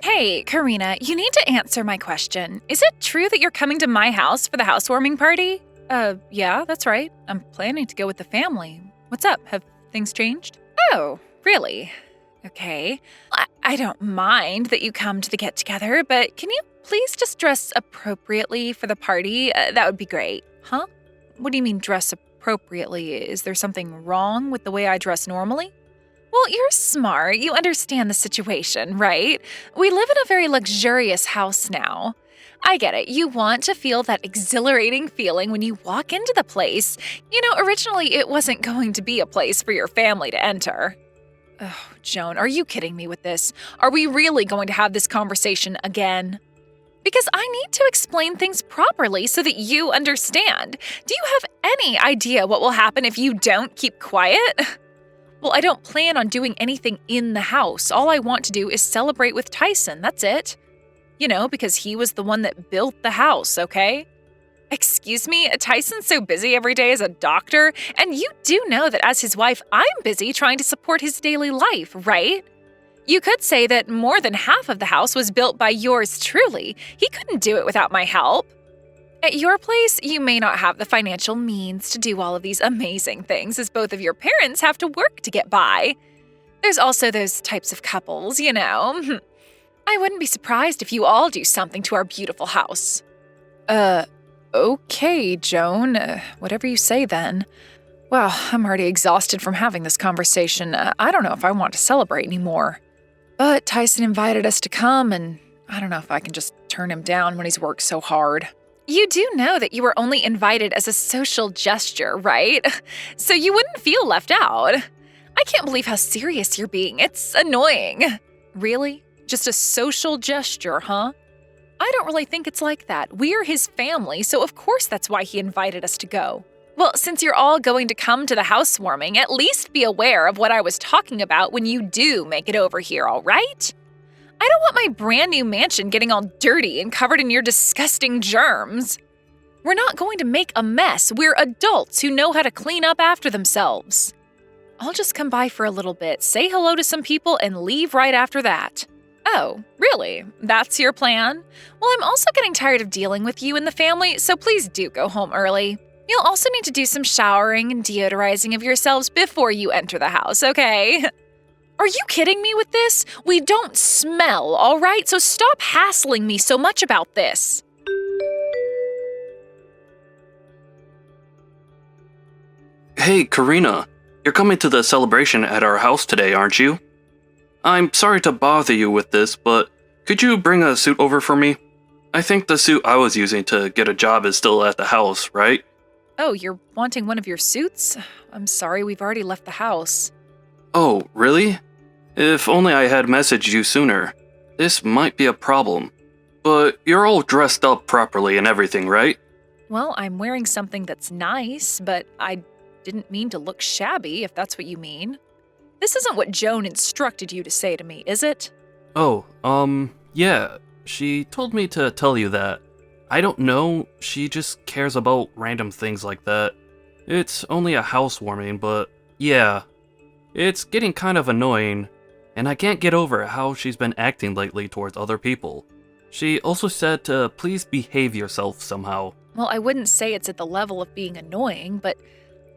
Hey, Karina, you need to answer my question. Is it true that you're coming to my house for the housewarming party? Yeah, that's right. I'm planning to go with the family. What's up? Have things changed? Oh, really? Okay. I don't mind that you come to the get-together, but can you please just dress appropriately for the party? That would be great. Huh? What do you mean dress appropriately? Is there something wrong with the way I dress normally? Well, you're smart. You understand the situation, right? We live in a very luxurious house now. I get it. You want to feel that exhilarating feeling when you walk into the place. Originally it wasn't going to be a place for your family to enter. Oh, Joan, are you kidding me with this? Are we really going to have this conversation again? Because I need to explain things properly so that you understand. Do you have any idea what will happen if you don't keep quiet? Well, I don't plan on doing anything in the house. All I want to do is celebrate with Tyson, that's it. Because he was the one that built the house, okay? Excuse me, Tyson's so busy every day as a doctor, and you do know that as his wife, I'm busy trying to support his daily life, right? You could say that more than half of the house was built by yours truly. He couldn't do it without my help. At your place, you may not have the financial means to do all of these amazing things, as both of your parents have to work to get by. There's also those types of couples, I wouldn't be surprised if you all do something to our beautiful house. Okay, Joan. Whatever you say then. Well, I'm already exhausted from having this conversation. I don't know if I want to celebrate anymore. But Tyson invited us to come, and I don't know if I can just turn him down when he's worked so hard. You do know that you were only invited as a social gesture, right? So you wouldn't feel left out. I can't believe how serious you're being. It's annoying. Really? Just a social gesture, huh? I don't really think it's like that. We're his family, so of course that's why he invited us to go. Well, since you're all going to come to the housewarming, at least be aware of what I was talking about when you do make it over here, all right? I don't want my brand new mansion getting all dirty and covered in your disgusting germs. We're not going to make a mess. We're adults who know how to clean up after themselves. I'll just come by for a little bit, say hello to some people, and leave right after that. Oh, really? That's your plan? Well, I'm also getting tired of dealing with you and the family, so please do go home early. You'll also need to do some showering and deodorizing of yourselves before you enter the house, okay? Are you kidding me with this? We don't smell, all right? So stop hassling me so much about this. Hey, Karina. You're coming to the celebration at our house today, aren't you? I'm sorry to bother you with this, but could you bring a suit over for me? I think the suit I was using to get a job is still at the house, right? Oh, you're wanting one of your suits? I'm sorry, we've already left the house. Oh, really? If only I had messaged you sooner. This might be a problem. But you're all dressed up properly and everything, right? Well, I'm wearing something that's nice, but I didn't mean to look shabby, if that's what you mean. This isn't what Joan instructed you to say to me, is it? Oh, yeah. She told me to tell you that. I don't know, she just cares about random things like that. It's only a housewarming, but yeah. It's getting kind of annoying, and I can't get over how she's been acting lately towards other people. She also said to please behave yourself somehow. Well, I wouldn't say it's at the level of being annoying, but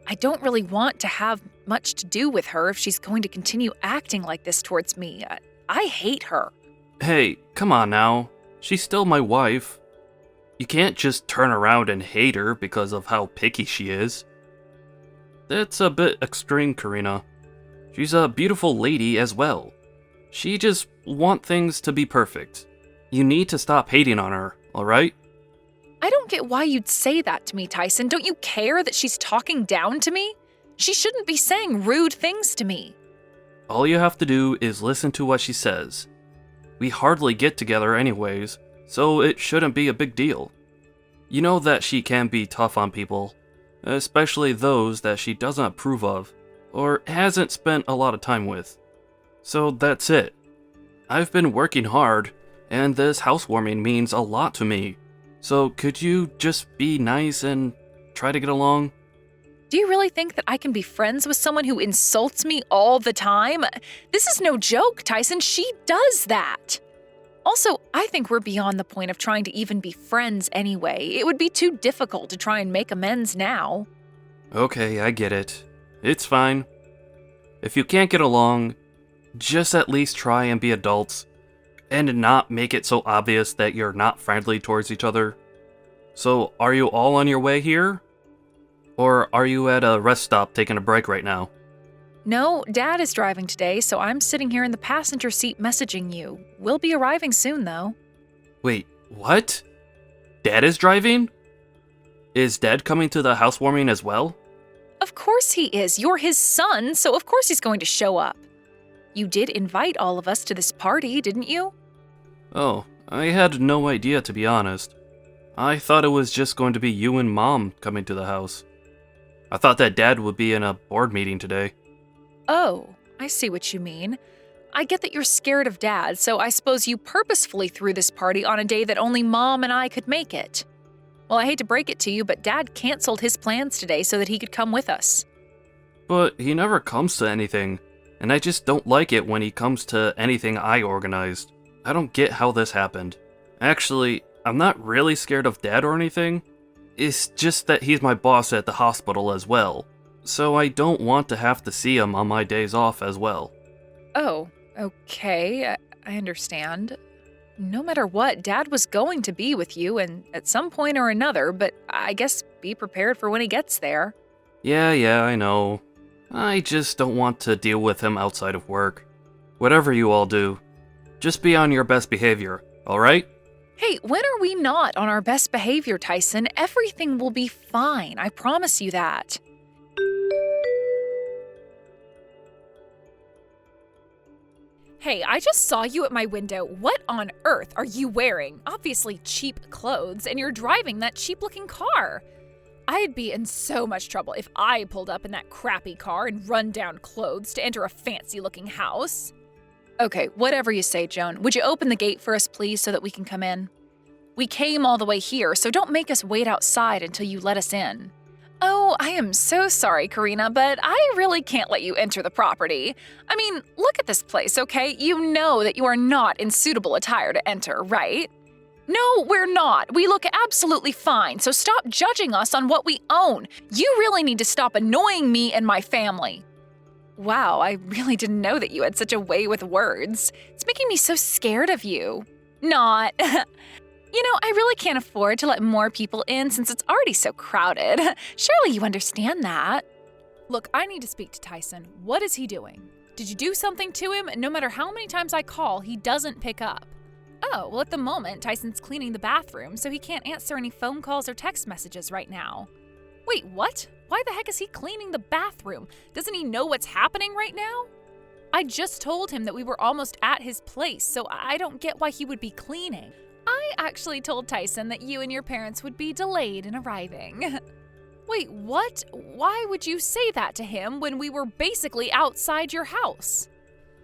I don't really want to have much to do with her if she's going to continue acting like this towards me. I hate her. Hey, come on now. She's still my wife. You can't just turn around and hate her because of how picky she is. That's a bit extreme, Karina. She's a beautiful lady as well. She just wants things to be perfect. You need to stop hating on her, alright? I don't get why you'd say that to me, Tyson. Don't you care that she's talking down to me? She shouldn't be saying rude things to me. All you have to do is listen to what she says. We hardly get together anyways, so it shouldn't be a big deal. You know that she can be tough on people, especially those that she doesn't approve of, or hasn't spent a lot of time with. So that's it. I've been working hard, and this housewarming means a lot to me. So could you just be nice and try to get along? Do you really think that I can be friends with someone who insults me all the time? This is no joke, Tyson. She does that. Also, I think we're beyond the point of trying to even be friends anyway. It would be too difficult to try and make amends now. Okay, I get it. It's fine. If you can't get along, just at least try and be adults, and not make it so obvious that you're not friendly towards each other. So, are you all on your way here? Or are you at a rest stop taking a break right now? No, Dad is driving today, so I'm sitting here in the passenger seat messaging you. We'll be arriving soon, though. Wait, what? Dad is driving? Is Dad coming to the housewarming as well? Of course he is. You're his son, so of course he's going to show up. You did invite all of us to this party, didn't you? Oh, I had no idea, to be honest. I thought it was just going to be you and Mom coming to the house. I thought that Dad would be in a board meeting today. Oh, I see what you mean. I get that you're scared of Dad, so I suppose you purposefully threw this party on a day that only Mom and I could make it. Well, I hate to break it to you, but Dad canceled his plans today so that he could come with us. But he never comes to anything, and I just don't like it when he comes to anything I organized. I don't get how this happened. Actually, I'm not really scared of Dad or anything. It's just that he's my boss at the hospital as well, so I don't want to have to see him on my days off as well. Oh, okay, I understand. No matter what, Dad was going to be with you and at some point or another, but I guess be prepared for when he gets there. Yeah, I know. I just don't want to deal with him outside of work. Whatever you all do, just be on your best behavior, alright? Hey, when are we not on our best behavior, Tyson? Everything will be fine, I promise you that. Hey, I just saw you at my window. What on earth are you wearing? Obviously cheap clothes, and you're driving that cheap-looking car. I'd be in so much trouble if I pulled up in that crappy car and run-down clothes to enter a fancy-looking house. Okay, whatever you say, Joan. Would you open the gate for us, please, so that we can come in? We came all the way here, so don't make us wait outside until you let us in. Oh, I am so sorry, Karina, but I really can't let you enter the property. I mean, look at this place, okay? You know that you are not in suitable attire to enter, right? No, we're not. We look absolutely fine, so stop judging us on what we own. You really need to stop annoying me and my family. Wow, I really didn't know that you had such a way with words. It's making me so scared of you. Not. You know, I really can't afford to let more people in since it's already so crowded. Surely you understand that. Look, I need to speak to Tyson. What is he doing? Did you do something to him? No matter how many times I call, he doesn't pick up. Oh, well, at the moment, Tyson's cleaning the bathroom, so he can't answer any phone calls or text messages right now. Wait, what? Why the heck is he cleaning the bathroom? Doesn't he know what's happening right now? I just told him that we were almost at his place, so I don't get why he would be cleaning. I actually told Tyson that you and your parents would be delayed in arriving. Wait, what? Why would you say that to him when we were basically outside your house?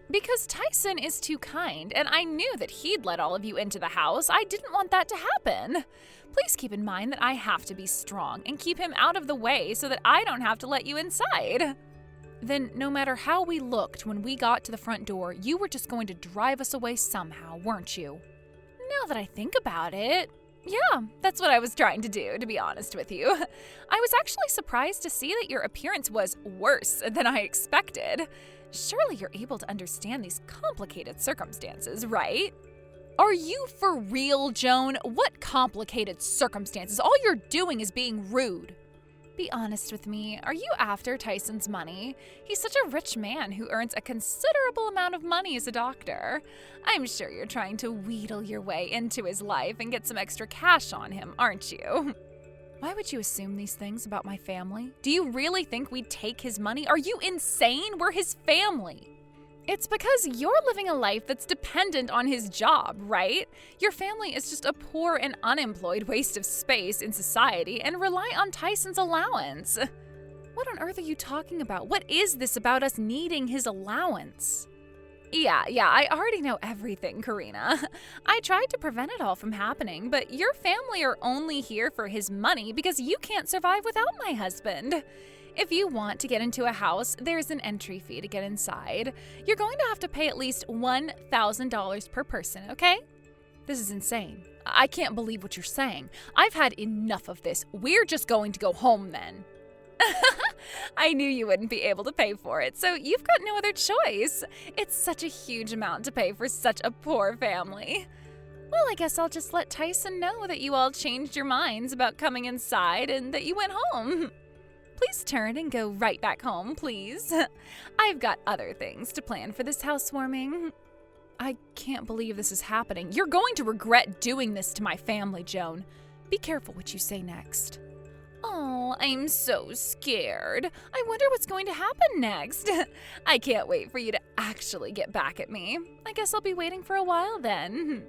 Because Tyson is too kind, and I knew that he'd let all of you into the house. I didn't want that to happen. Please keep in mind that I have to be strong and keep him out of the way so that I don't have to let you inside. Then, no matter how we looked when we got to the front door, you were just going to drive us away somehow, weren't you? Now that I think about it, yeah, that's what I was trying to do, to be honest with you. I was actually surprised to see that your appearance was worse than I expected. Surely you're able to understand these complicated circumstances, right? Are you for real, Joan? What complicated circumstances? All you're doing is being rude. Be honest with me, are you after Tyson's money? He's such a rich man who earns a considerable amount of money as a doctor. I'm sure you're trying to wheedle your way into his life and get some extra cash on him, aren't you? Why would you assume these things about my family? Do you really think we'd take his money? Are you insane? We're his family. It's because you're living a life that's dependent on his job, right? Your family is just a poor and unemployed waste of space in society and rely on Tyson's allowance. What on earth are you talking about? What is this about us needing his allowance? Yeah, I already know everything, Karina. I tried to prevent it all from happening, but your family are only here for his money because you can't survive without my husband. If you want to get into a house, there's an entry fee to get inside. You're going to have to pay at least $1,000 per person, okay? This is insane. I can't believe what you're saying. I've had enough of this. We're just going to go home then. I knew you wouldn't be able to pay for it, so you've got no other choice. It's such a huge amount to pay for such a poor family. Well, I guess I'll just let Tyson know that you all changed your minds about coming inside and that you went home. Please turn and go right back home, please. I've got other things to plan for this housewarming. I can't believe this is happening. You're going to regret doing this to my family, Joan. Be careful what you say next. Oh, I'm so scared. I wonder what's going to happen next. I can't wait for you to actually get back at me. I guess I'll be waiting for a while then.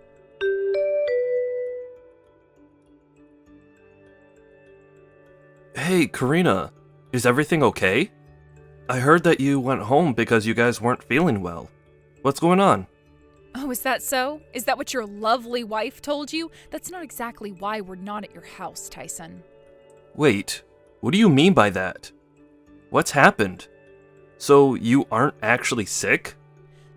Hey, Karina, is everything okay? I heard that you went home because you guys weren't feeling well. What's going on? Oh, is that so? Is that what your lovely wife told you? That's not exactly why we're not at your house, Tyson. Wait, what do you mean by that? What's happened? So you aren't actually sick?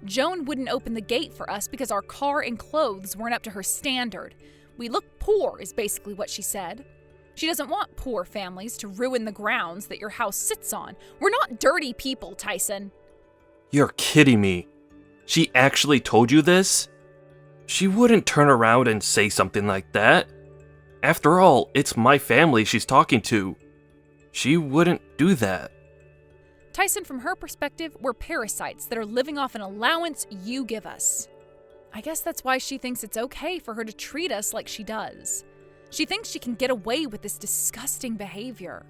Joan wouldn't open the gate for us because our car and clothes weren't up to her standard. We look poor, is basically what she said. She doesn't want poor families to ruin the grounds that your house sits on. We're not dirty people, Tyson. You're kidding me. She actually told you this? She wouldn't turn around and say something like that. After all, it's my family she's talking to. She wouldn't do that. Tyson, from her perspective, we're parasites that are living off an allowance you give us. I guess that's why she thinks it's okay for her to treat us like she does. She thinks she can get away with this disgusting behavior.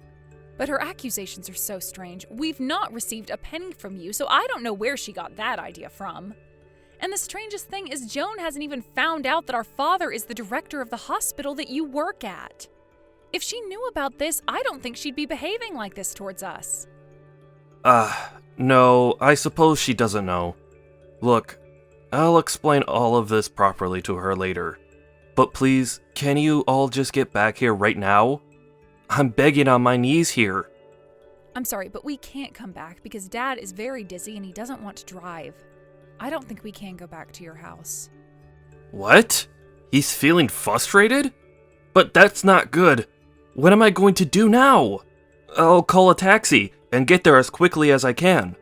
But her accusations are so strange. We've not received a penny from you, so I don't know where she got that idea from. And the strangest thing is Joan hasn't even found out that our father is the director of the hospital that you work at. If she knew about this, I don't think she'd be behaving like this towards us. No, I suppose she doesn't know. Look, I'll explain all of this properly to her later. But please, can you all just get back here right now? I'm begging on my knees here. I'm sorry, but we can't come back because Dad is very dizzy and he doesn't want to drive. I don't think we can go back to your house. What? He's feeling frustrated? But that's not good. What am I going to do now? I'll call a taxi and get there as quickly as I can.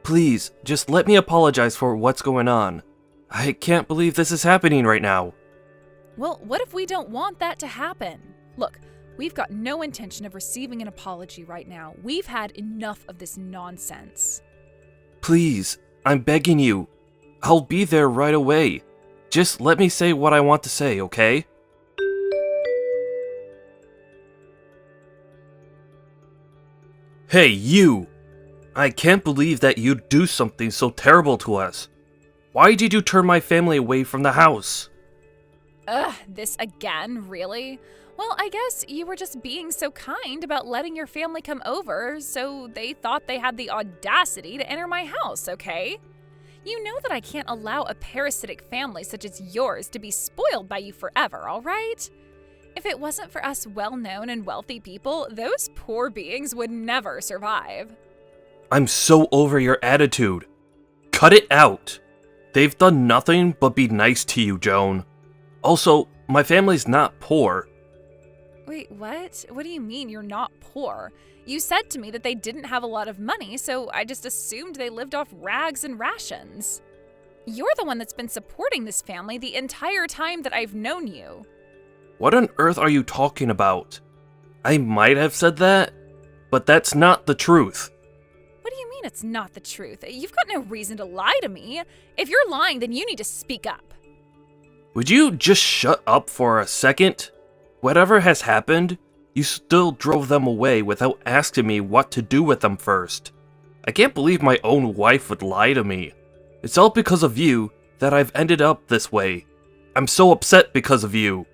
Please, just let me apologize for what's going on. I can't believe this is happening right now. Well, what if we don't want that to happen? Look, we've got no intention of receiving an apology right now. We've had enough of this nonsense. Please, I'm begging you. I'll be there right away. Just let me say what I want to say, okay? Hey, you! I can't believe that you'd do something so terrible to us. Why did you turn my family away from the house? Ugh, this again, really? Well, I guess you were just being so kind about letting your family come over, so they thought they had the audacity to enter my house, okay? You know that I can't allow a parasitic family such as yours to be spoiled by you forever, all right? If it wasn't for us well-known and wealthy people, those poor beings would never survive. I'm so over your attitude. Cut it out. They've done nothing but be nice to you, Joan. Also, my family's not poor. Wait, what? What do you mean you're not poor? You said to me that they didn't have a lot of money, so I just assumed they lived off rags and rations. You're the one that's been supporting this family the entire time that I've known you. What on earth are you talking about? I might have said that, but that's not the truth. What do you mean it's not the truth? You've got no reason to lie to me. If you're lying, then you need to speak up. Would you just shut up for a second? Whatever has happened, you still drove them away without asking me what to do with them first. I can't believe my own wife would lie to me. It's all because of you that I've ended up this way. I'm so upset because of you.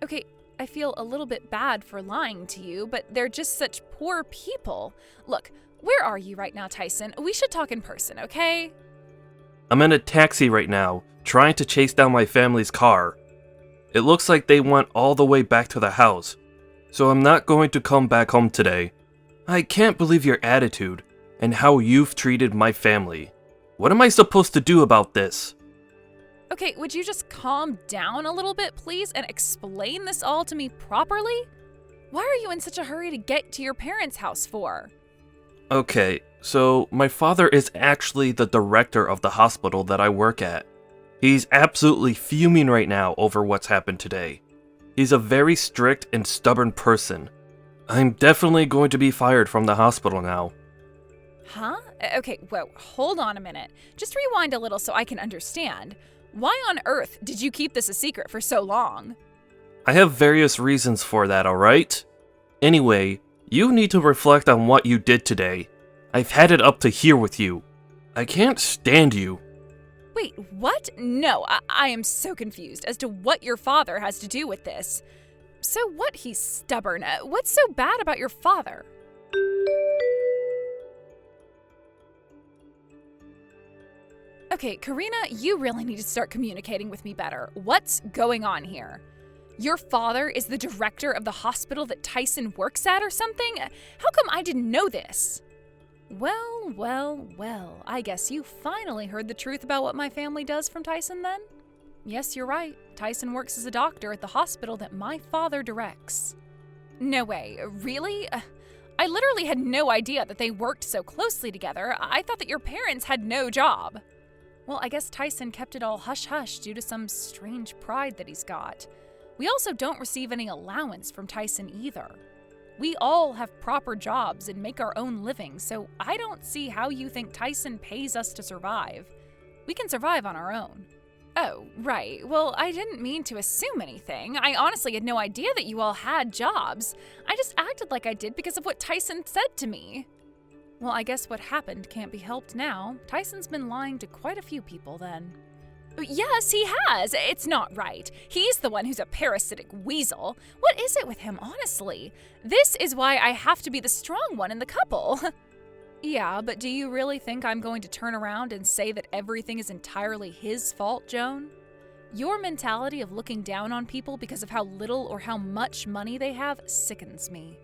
Okay, I feel a little bit bad for lying to you, but they're just such poor people. Look, where are you right now, Tyson? We should talk in person, okay? I'm in a taxi right now, trying to chase down my family's car. It looks like they went all the way back to the house, so I'm not going to come back home today. I can't believe your attitude and how you've treated my family. What am I supposed to do about this? Okay, would you just calm down a little bit, please, and explain this all to me properly? Why are you in such a hurry to get to your parents' house for? Okay, so my father is actually the director of the hospital that I work at. He's absolutely fuming right now over what's happened today. He's a very strict and stubborn person. I'm definitely going to be fired from the hospital now. Huh? Okay, whoa, hold on a minute. Just rewind a little so I can understand. Why on earth did you keep this a secret for so long? I have various reasons for that, alright? Anyway, you need to reflect on what you did today. I've had it up to here with you. I can't stand you. Wait, what? No, I am so confused as to what your father has to do with this. So what, he's stubborn? What's so bad about your father? Okay, Karina, you really need to start communicating with me better. What's going on here? Your father is the director of the hospital that Tyson works at or something? How come I didn't know this? Well, I guess you finally heard the truth about what my family does from Tyson then? Yes, you're right. Tyson works as a doctor at the hospital that my father directs. No way, really? I literally had no idea that they worked so closely together. I thought that your parents had no job. Well, I guess Tyson kept it all hush-hush due to some strange pride that he's got. We also don't receive any allowance from Tyson either. We all have proper jobs and make our own living, so I don't see how you think Tyson pays us to survive. We can survive on our own. Oh, right. Well, I didn't mean to assume anything. I honestly had no idea that you all had jobs. I just acted like I did because of what Tyson said to me. Well, I guess what happened can't be helped now. Tyson's been lying to quite a few people then. Yes, he has. It's not right. He's the one who's a parasitic weasel. What is it with him, honestly? This is why I have to be the strong one in the couple. Yeah, but do you really think I'm going to turn around and say that everything is entirely his fault, Joan? Your mentality of looking down on people because of how little or how much money they have sickens me.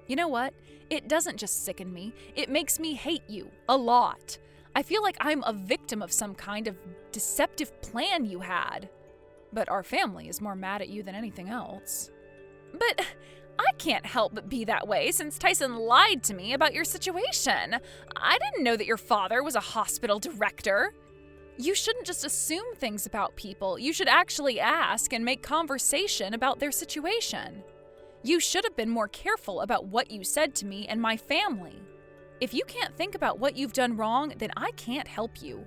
You know what? It doesn't just sicken me. It makes me hate you a lot. I feel like I'm a victim of some kind of deceptive plan you had. But our family is more mad at you than anything else. But I can't help but be that way since Tyson lied to me about your situation. I didn't know that your father was a hospital director. You shouldn't just assume things about people. You should actually ask and make conversation about their situation. You should have been more careful about what you said to me and my family. If you can't think about what you've done wrong, then I can't help you.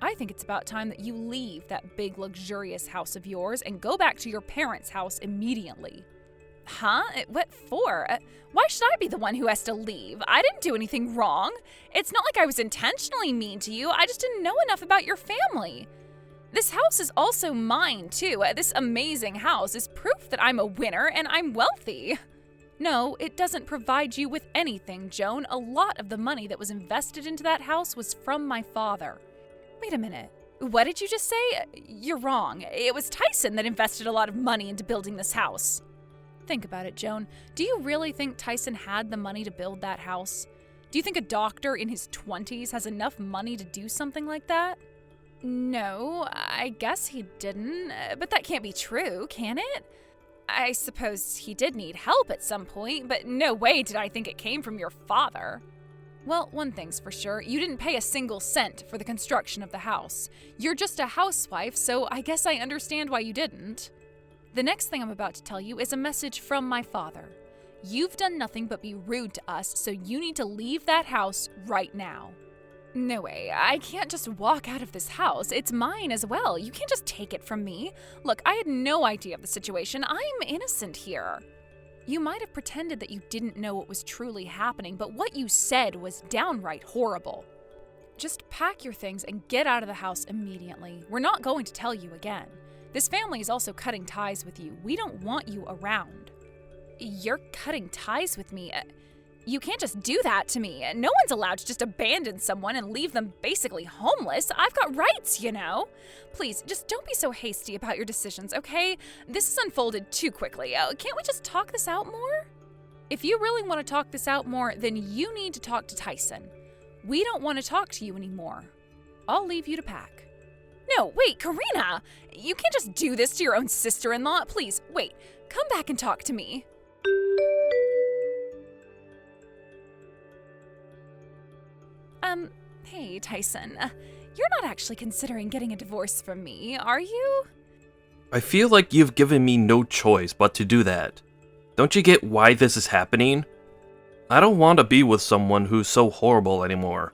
I think it's about time that you leave that big, luxurious house of yours and go back to your parents' house immediately. Huh? What for? Why should I be the one who has to leave? I didn't do anything wrong. It's not like I was intentionally mean to you. I just didn't know enough about your family. This house is also mine, too. This amazing house is proof that I'm a winner and I'm wealthy. No, it doesn't provide you with anything, Joan. A lot of the money that was invested into that house was from my father. Wait a minute. What did you just say? You're wrong. It was Tyson that invested a lot of money into building this house. Think about it, Joan. Do you really think Tyson had the money to build that house? Do you think a doctor in his 20s has enough money to do something like that? No, I guess he didn't, but that can't be true, can it? I suppose he did need help at some point, but no way did I think it came from your father. Well, one thing's for sure, you didn't pay a single cent for the construction of the house. You're just a housewife, so I guess I understand why you didn't. The next thing I'm about to tell you is a message from my father. You've done nothing but be rude to us, so you need to leave that house right now. No way, I can't just walk out of this house. It's mine as well. You can't just take it from me. Look, I had no idea of the situation. I'm innocent here. You might have pretended that you didn't know what was truly happening, but what you said was downright horrible. Just pack your things and get out of the house immediately. We're not going to tell you again. This family is also cutting ties with you. We don't want you around. You're cutting ties with me? You can't just do that to me. No one's allowed to just abandon someone and leave them basically homeless. I've got rights, you know. Please, just don't be so hasty about your decisions, okay? This has unfolded too quickly. Can't we just talk this out more? If you really want to talk this out more, then you need to talk to Tyson. We don't want to talk to you anymore. I'll leave you to pack. No, wait, Karina! You can't just do this to your own sister-in-law. Please, wait. Come back and talk to me. Hey, Tyson. You're not actually considering getting a divorce from me, are you? I feel like you've given me no choice but to do that. Don't you get why this is happening? I don't want to be with someone who's so horrible anymore.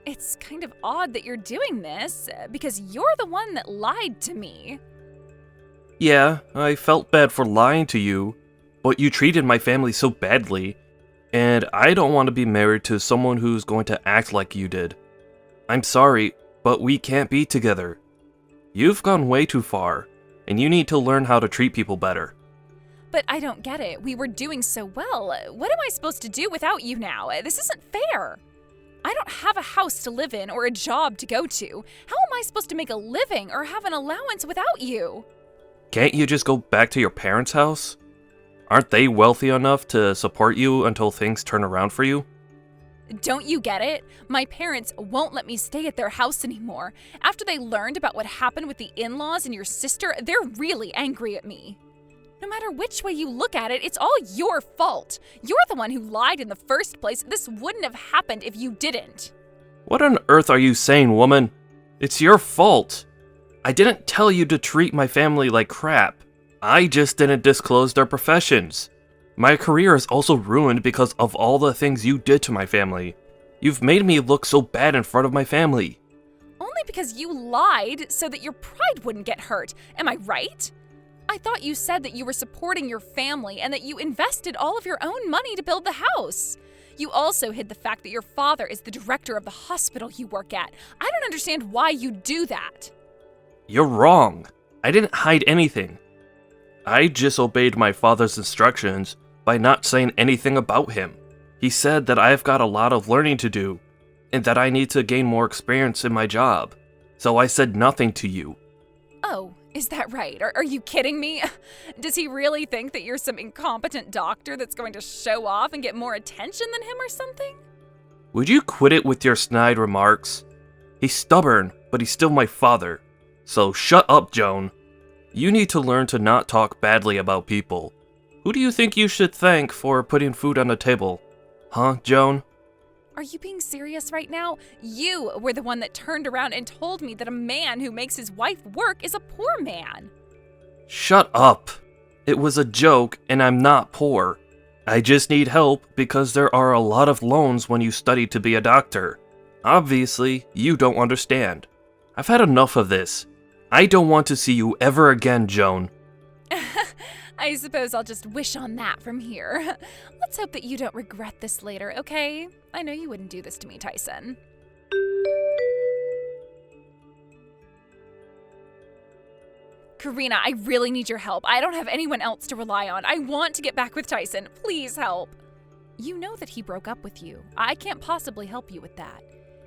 It's kind of odd that you're doing this, because you're the one that lied to me. Yeah, I felt bad for lying to you, but you treated my family so badly, and I don't want to be married to someone who's going to act like you did. I'm sorry, but we can't be together. You've gone way too far, and you need to learn how to treat people better. But I don't get it. We were doing so well. What am I supposed to do without you now? This isn't fair. I don't have a house to live in or a job to go to. How am I supposed to make a living or have an allowance without you? Can't you just go back to your parents' house? Aren't they wealthy enough to support you until things turn around for you? Don't you get it? My parents won't let me stay at their house anymore. After they learned about what happened with the in-laws and your sister, they're really angry at me. No matter which way you look at it, it's all your fault. You're the one who lied in the first place. This wouldn't have happened if you didn't. What on earth are you saying, woman? It's your fault. I didn't tell you to treat my family like crap. I just didn't disclose their professions. My career is also ruined because of all the things you did to my family. You've made me look so bad in front of my family. Only because you lied so that your pride wouldn't get hurt. Am I right? I thought you said that you were supporting your family and that you invested all of your own money to build the house. You also hid the fact that your father is the director of the hospital you work at. I don't understand why you do that. You're wrong. I didn't hide anything. I just obeyed my father's instructions by not saying anything about him. He said that I've got a lot of learning to do, and that I need to gain more experience in my job. So I said nothing to you. Oh, is that right? Are you kidding me? Does he really think that you're some incompetent doctor that's going to show off and get more attention than him or something? Would you quit it with your snide remarks? He's stubborn, but he's still my father. So shut up, Joan. You need to learn to not talk badly about people. Who do you think you should thank for putting food on the table? Huh, Joan? Are you being serious right now? You were the one that turned around and told me that a man who makes his wife work is a poor man. Shut up. It was a joke, and I'm not poor. I just need help because there are a lot of loans when you study to be a doctor. Obviously, you don't understand. I've had enough of this. I don't want to see you ever again, Joan. I suppose I'll just wish on that from here. Let's hope that you don't regret this later, okay? I know you wouldn't do this to me, Tyson. Karina, I really need your help. I don't have anyone else to rely on. I want to get back with Tyson. Please help. You know that he broke up with you. I can't possibly help you with that.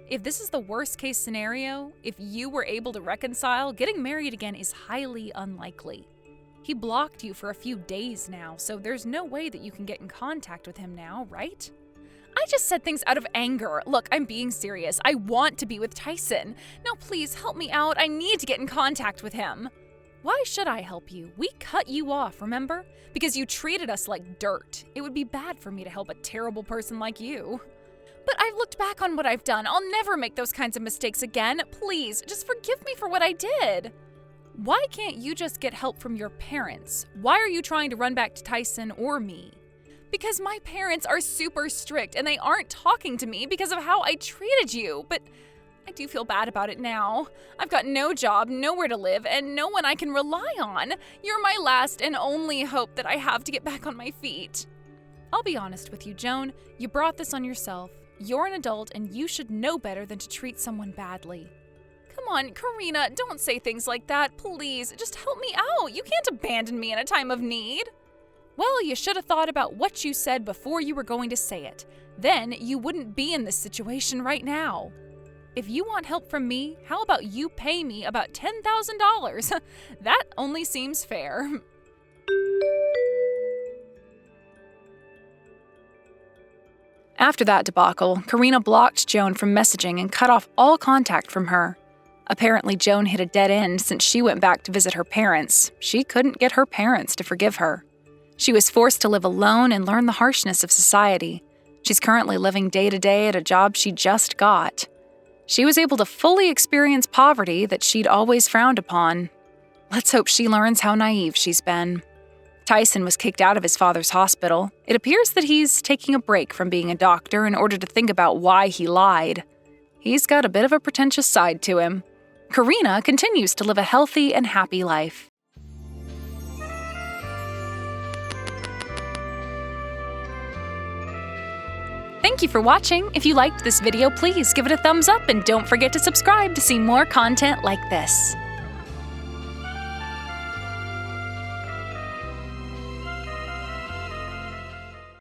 If this is the worst case scenario, if you were able to reconcile, getting married again is highly unlikely. He blocked you for a few days now, so there's no way that you can get in contact with him now, right? I just said things out of anger. Look, I'm being serious. I want to be with Tyson. Now please help me out. I need to get in contact with him. Why should I help you? We cut you off, remember? Because you treated us like dirt. It would be bad for me to help a terrible person like you. But I've looked back on what I've done. I'll never make those kinds of mistakes again. Please, just forgive me for what I did. Why can't you just get help from your parents? Why are you trying to run back to Tyson or me? Because my parents are super strict and they aren't talking to me because of how I treated you. But I do feel bad about it now. I've got no job, nowhere to live, and no one I can rely on. You're my last and only hope that I have to get back on my feet. I'll be honest with you, Joan. You brought this on yourself. You're an adult and you should know better than to treat someone badly. Come on, Karina, don't say things like that. Please, just help me out. You can't abandon me in a time of need. Well, you should have thought about what you said before you were going to say it. Then you wouldn't be in this situation right now. If you want help from me, how about you pay me about $10,000? That only seems fair. After that debacle, Karina blocked Joan from messaging and cut off all contact from her. Apparently, Joan hit a dead end since she went back to visit her parents. She couldn't get her parents to forgive her. She was forced to live alone and learn the harshness of society. She's currently living day to day at a job she just got. She was able to fully experience poverty that she'd always frowned upon. Let's hope she learns how naive she's been. Tyson was kicked out of his father's hospital. It appears that he's taking a break from being a doctor in order to think about why he lied. He's got a bit of a pretentious side to him. Karina continues to live a healthy and happy life. Thank you for watching. If you liked this video, please give it a thumbs up and don't forget to subscribe to see more content like this.